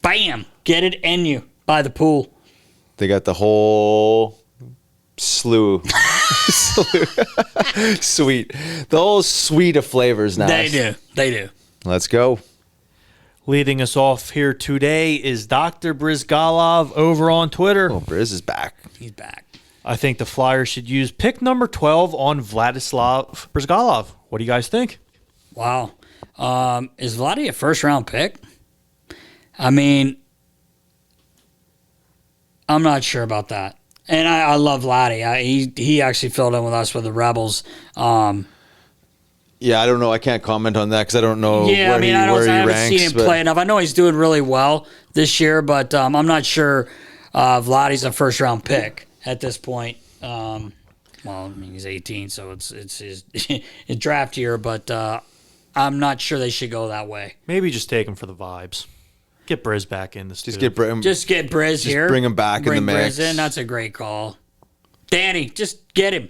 bam, get it in you by the pool. They got the whole slew. Sweet. The whole suite of flavors now. They do. Let's go. Leading us off here today is Dr. Brizgalov over on Twitter. Oh, Briz is back. He's back. I think the Flyers should use pick number 12 on Vladislav Brizgalov. What do you guys think? Wow. Is Vladdy a first-round pick? I mean, I'm not sure about that. And I love Vladdy. He actually filled in with us with the Rebels. Yeah, I don't know. I can't comment on that because I don't know where he ranks. I haven't seen him play enough. I know he's doing really well this year, but I'm not sure Vladdy's a first-round pick at this point. Well, I mean, he's 18, so it's his draft year, but I'm not sure they should go that way. Maybe just take him for the vibes. Get Briz back in this. Just get Briz here. Bring him back in the mix. Briz in. That's a great call. Danny, just get him.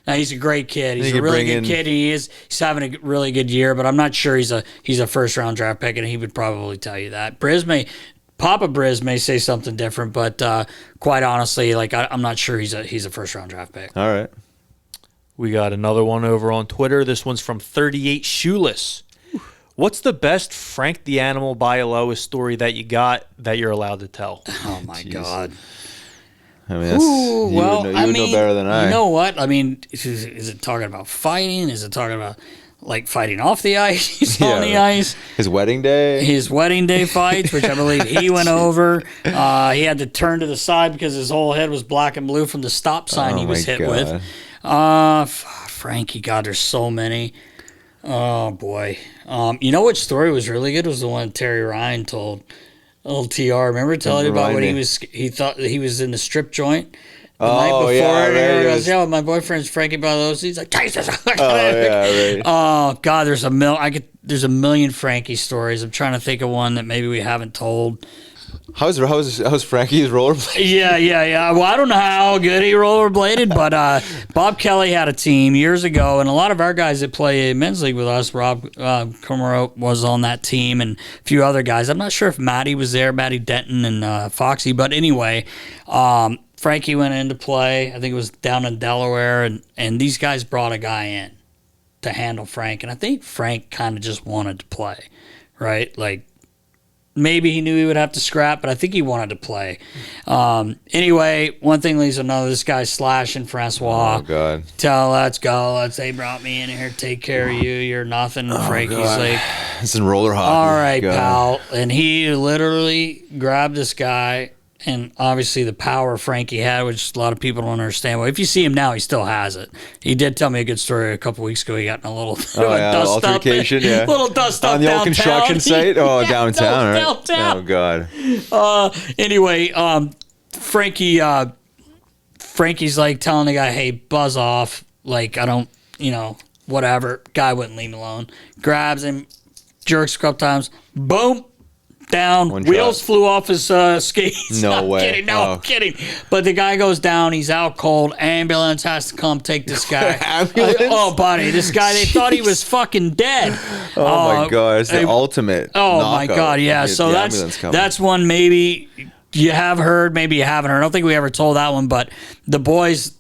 Now, he's a great kid. He's a really good kid. He's having a really good year, but I'm not sure he's a first-round draft pick, and he would probably tell you that. Papa Briz may say something different, but quite honestly, I'm not sure he's a first-round draft pick. All right. We got another one over on Twitter. This one's from 38 Shoeless. What's the best Frank the Animal Bialoa story that you got that you're allowed to tell? Oh, my God. I mean, that's, you would know better than I. You know what? I mean, is it talking about fighting? Is it talking about, like, fighting off the ice? He's on the ice. His wedding day? His wedding day fights, which I believe he went over. He had to turn to the side because his whole head was black and blue from the stop sign he was hit with. Frankie, God, there's so many. Oh, boy. You know which story was really good? Was the one Terry Ryan told. Little TR. Remember telling you about when he thought that he was in the strip joint the night before? Yeah, he goes, yeah, my boyfriend's Frankie Barlos. He's like, Jesus. Right. Oh, God, there's a million Frankie stories. I'm trying to think of one that maybe we haven't told. How's Frankie's rollerblade? Yeah. Well, I don't know how good he rollerbladed, but Bob Kelly had a team years ago, and a lot of our guys that play men's league with us, Rob Kumaro was on that team, and a few other guys. I'm not sure if Matty was there, Matty Denton and Foxy, but anyway, Frankie went into play. I think it was down in Delaware, and these guys brought a guy in to handle Frank, and I think Frank kind of just wanted to play, right? Like, maybe he knew he would have to scrap, but I think he wanted to play. Anyway, one thing leads to another. This guy's slashing Francois. Oh, God. Let's go. They brought me in here to take care of you. You're nothing. Frankie's like, it's in roller hockey. all right, pal. And he literally grabbed this guy, and obviously the power Frankie had, which a lot of people don't understand. Well, if you see him now, he still has it. He did tell me a good story a couple weeks ago. He got in a little dust altercation, up. Little dust up on the downtown. old construction site? Oh, downtown, right? Downtown. Oh, God. Anyway, Frankie's like telling the guy, hey, buzz off. Like, I don't, whatever. Guy wouldn't leave him alone. Grabs him, jerks a couple times. Boom. Down. Wheels flew off his skates. No way. I'm kidding. But the guy goes down. He's out cold. Ambulance has to come take this guy. Ambulance? Buddy. This guy, they thought he was fucking dead. Oh, my God. It's the ultimate knockout. My God. Yeah. So that's one maybe you have heard, maybe you haven't heard. I don't think we ever told that one, but the boys,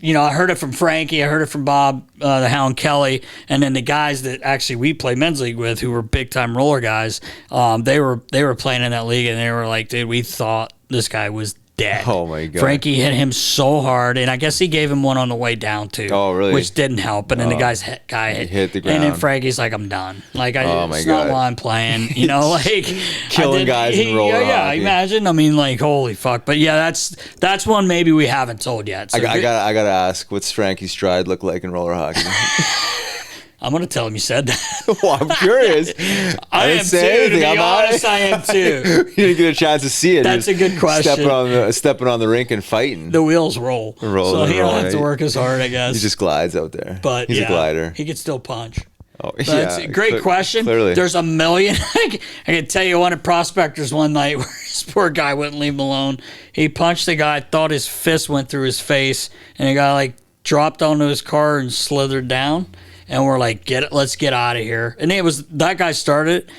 I heard it from Frankie, I heard it from Bob, the Hound Kelly, and then the guys that actually we play men's league with, who were big time roller guys, they were playing in that league, and they were like, dude, we thought this guy was dead. Oh, my God. Frankie hit him so hard, and I guess he gave him one on the way down too. Oh, really? Which didn't help, and then the guy hit the ground. and then Frankie's like, I'm done. Like, it's God. not why I'm playing. Like killing guys in roller hockey. Yeah, imagine. I mean, like, holy fuck. But yeah, that's one maybe we haven't told yet. So I gotta ask, what's Frankie's stride look like in roller hockey? I'm going to tell him you said that. Well, I'm curious. I am too, to be honest, I am too. You didn't get a chance to see it. That's a good question. Stepping on the rink and fighting. The wheels roll. So he don't have to work as hard, I guess. He just glides out there. But he's a glider. He can still punch. Oh, That's a great question. Clearly. There's a million. I can tell you one of Prospectors one night where this poor guy wouldn't leave him alone. He punched the guy, thought his fist went through his face, and the guy dropped onto his car and slithered down. And we're like, let's get out of here. And it was that guy started.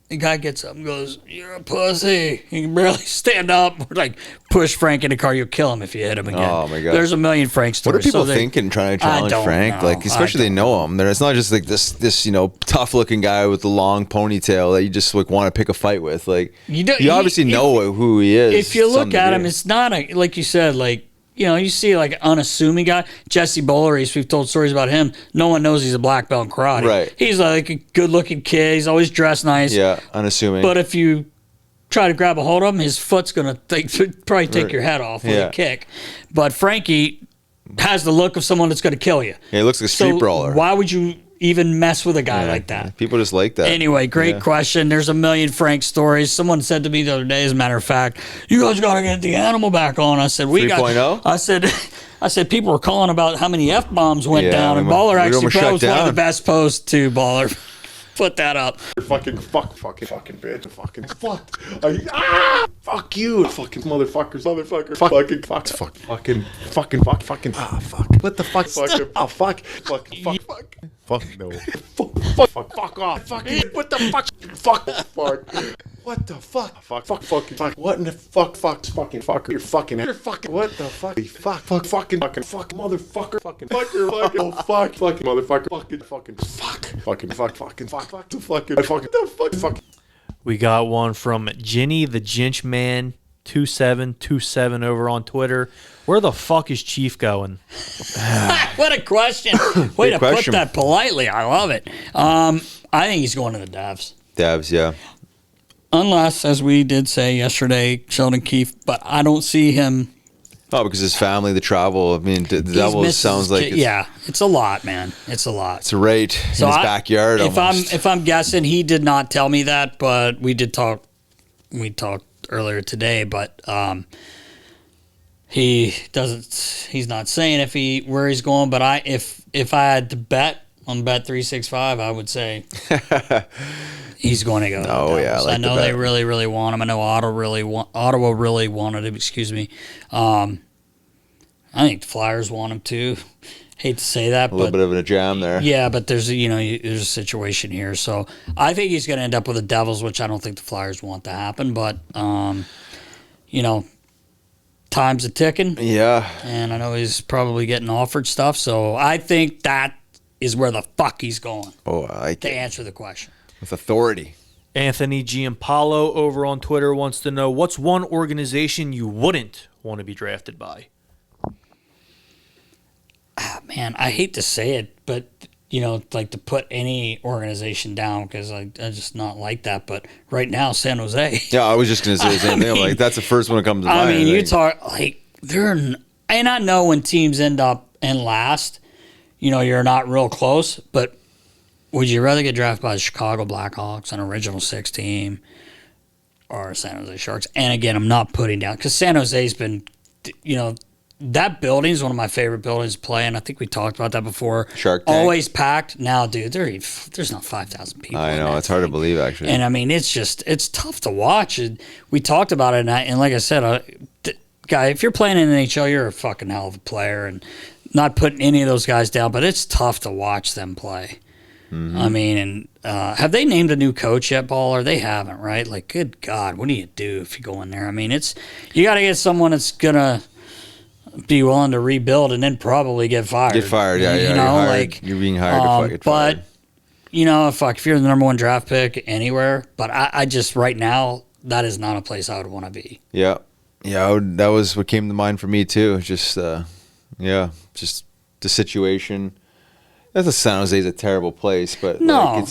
The guy gets up and goes, "You're a pussy. He can barely stand up." We're like, push Frank in the car. You'll kill him if you hit him again. Oh, my God. There's a million Frank stories. What are people thinking trying to challenge Frank? Know. Like, especially they know him. It's not just like this tough looking guy with the long ponytail that you just want to pick a fight with. Like, you obviously know who he is. If you look at him, it's not like you said, like, you see like an unassuming guy. Jesse Boleries, we've told stories about him. No one knows he's a black belt in karate. Right. He's like a good-looking kid. He's always dressed nice. Yeah, unassuming. But if you try to grab a hold of him, his foot's going to probably take your head off with a kick. But Frankie has the look of someone that's going to kill you. Yeah, he looks like a street brawler. Why would you even mess with a guy like that? People just like that. Anyway, great question. There's a million Frank stories. Someone said to me the other day, as a matter of fact, you guys got to get the animal back on. I said, 3.0? I said people were calling about how many F-bombs went down, and Baller actually probably was one of the best posts too, Baller. Put that up. Fucking bitch. Fuck you, fucking motherfuckers. Fucking. Ah, fuck. What the fuck? Fuck no. Fuck off. Fucking. What the fuck? Fuck. What the fuck? Fuck. What in the fuck? Fucking fucker. You're fucking. What the fuck? Fuck. Motherfucker. Fucking. Oh fuck. Fucking motherfucker. Fuck. We got one from Ginny the Ginch Man 2727 over on Twitter. Where the fuck is Chief going? What a question. Way to put that politely. I love it. I think he's going to the Devs. Devs, yeah. Unless, as we did say yesterday, Sheldon Keefe, but I don't see him. Oh, because his family, the travel. I mean, the Devils sounds like it's a lot, man. It's a lot. It's right in his backyard. If I'm guessing, he did not tell me that, but we did talk. We talked earlier today, but he doesn't. He's not saying where he's going. But if I had to bet on Bet365, I would say he's going to go. Oh yeah, I know they really, really want him. I know Ottawa really wanted him. Excuse me. I think the Flyers want him too. Hate to say that, a little bit of a jam there. Yeah, but there's a situation here. So I think he's going to end up with the Devils, which I don't think the Flyers want to happen. But time's a ticking. Yeah, and I know he's probably getting offered stuff. So I think that is where the fuck he's going. Oh, I like to it. Answer the question with authority. Anthony Giampalo over on Twitter wants to know, what's one organization you wouldn't want to be drafted by? Man, I hate to say it, but like to put any organization down because I just not like that. But right now, San Jose. Yeah, I was just gonna say the same thing. I'm like, that's the first one that comes to mind. I mean, you talk like and I know when teams end up in last, you're not real close. But would you rather get drafted by the Chicago Blackhawks, an original 6 team, or San Jose Sharks? And again, I'm not putting down because San Jose's been, that building is one of my favorite buildings to play in. I think we talked about that before. Shark Tank. Always packed. Now, dude, there's not 5,000 people. I know. It's hard to believe, actually. And, I mean, it's tough to watch. And we talked about it, and like I said, guy, if you're playing in the NHL, you're a fucking hell of a player. And not putting any of those guys down, but it's tough to watch them play. Mm-hmm. I mean, and have they named a new coach yet, Baller? They haven't, right? Like, good God, what do you do if you go in there? I mean, you got to get someone that's going to be willing to rebuild and then probably get fired. Get fired, yeah. You're being hired to get fired. But, if you're the number 1 draft pick anywhere, but I just, right now, that is not a place I would want to be. Yeah. Yeah, that was what came to mind for me, too. Just, just the situation. That's San Jose is a terrible place, but no,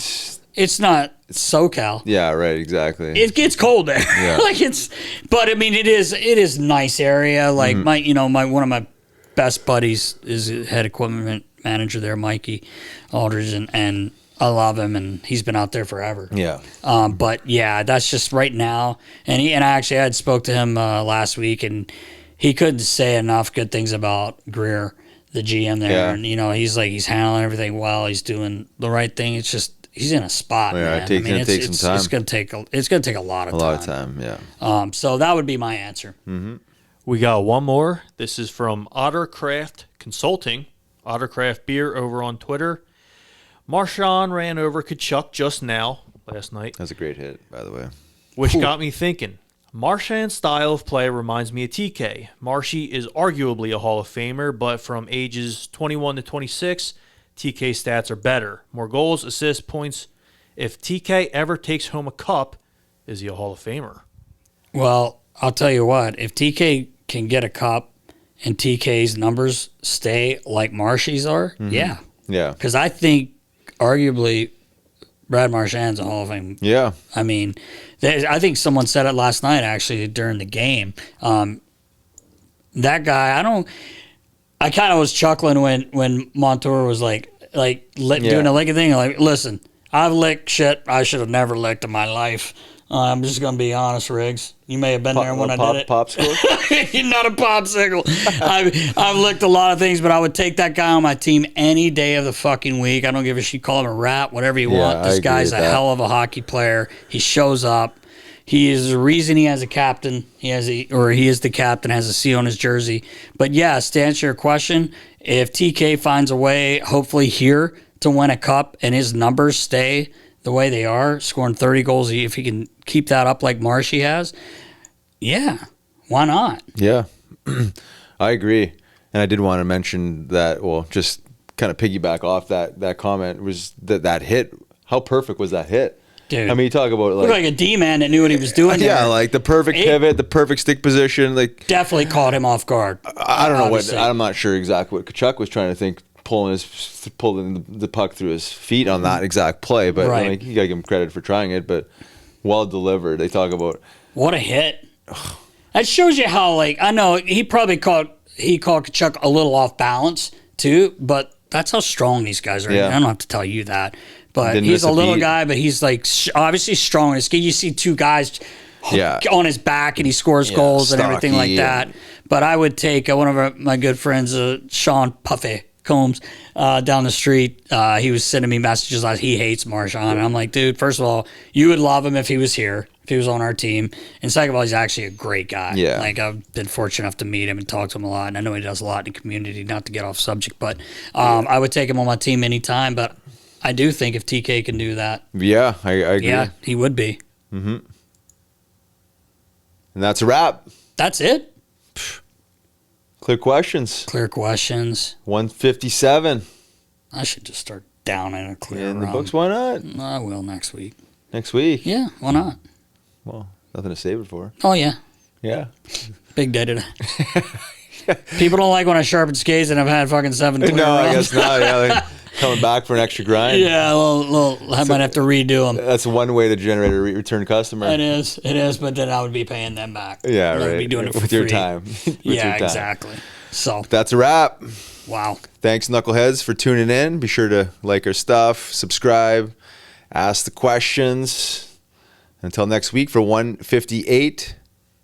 it's not SoCal. Yeah, right, exactly. It gets cold there. Yeah. But I mean, it is nice area. Like one of my best buddies is head equipment manager there, Mikey Aldridge, and I love him, and he's been out there forever. Yeah. But yeah, that's just right now. And I had spoke to him last week, and he couldn't say enough good things about Greer, the GM there. Yeah. And he's handling everything well. He's doing the right thing. It's just he's in a spot. Yeah, man. It's gonna take some time. It's gonna take a lot of time. A lot of time. Yeah. So that would be my answer. Mm-hmm. We got one more. This is from Ottercraft Consulting, Ottercraft Beer over on Twitter. Marchand ran over Tkachuk just now, last night. That's a great hit, by the way. Which got me thinking. Marchand's style of play reminds me of TK. Marshy is arguably a Hall of Famer, but from ages 21 to 26, TK stats are better. More goals, assists, points. If TK ever takes home a cup, is he a Hall of Famer? Well, I'll tell you what. If TK can get a cup and TK's numbers stay like Marshy's are, yeah. Yeah. Because I think arguably Brad Marchand's a Hall of Fame. Yeah. I mean, I think someone said it last night, actually, during the game. That guy, I kind of was chuckling when Montour was doing a licking thing. Like, listen, I've licked shit I should have never licked in my life. I'm just going to be honest, Riggs. You may have been there when I did it. Popsicle? You're not a popsicle. I've licked a lot of things, but I would take that guy on my team any day of the fucking week. I don't give a shit. Call him a rat, whatever you want. This guy's a hell of a hockey player. He shows up. He is the reason he has a captain. He is the captain, has a C on his jersey. But yes, to answer your question, if TK finds a way, hopefully here, to win a cup and his numbers stay the way they are, scoring 30 goals, if he can keep that up like Marshy has, yeah, why not? Yeah, I agree. And I did want to mention that, well, just kind of piggyback off that comment, was that hit. How perfect was that hit? Dude. I mean, you talk about Looked like a D-man that knew what he was doing yeah, there. like the perfect pivot, the perfect stick position. Like definitely caught him off guard. I don't know obviously. I'm not sure exactly what Tkachuk was trying to think, pulling the puck through his feet on that exact play. But Right. like, you got to give him credit for trying it. But well delivered. They talk about What a hit. That shows you how, like, I know he probably caught Tkachuk a little off balance too, but that's how strong these guys are. Yeah. I don't have to tell you that. But Didn't he's miss a a little beat. guy, but he's like obviously strong in his ski. You see two guys Yeah. on his back and he scores goals and everything like stocky that. But I would take one of my good friends, Sean Puffy Combs, down the street. He was sending me messages like he hates Marchand. And I'm like, dude, first of all, you would love him if he was here, if he was on our team. And second of all, he's actually a great guy. Yeah. Like, I've been fortunate enough to meet him and talk to him a lot. And I know he does a lot in the community, not to get off subject. But I would take him on my team anytime. But I do think if TK can do that, yeah, I agree. yeah, he would be. And that's a wrap. That's it. Clear questions. Clear questions. 157 I should just start down in a clear in the run. books. Why not? I will next week. Next week. Yeah, why not? Well, nothing to save it for. Oh, yeah. Yeah. Big day today. People don't like when I sharpen skates and I've had fucking 7 clear No, I runs. guess not. Yeah, like coming back for an extra grind. Yeah, I might have to redo them. That's one way to generate a return customer. It is, but then I would be paying them back. Yeah, I right. would be doing it for with free. your time. With Yeah, your time. exactly. So, That's a wrap. wow. Thanks, Knuckleheads, for tuning in. Be sure to like our stuff, subscribe, ask the questions. Until next week for 158,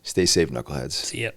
stay safe, Knuckleheads. See ya.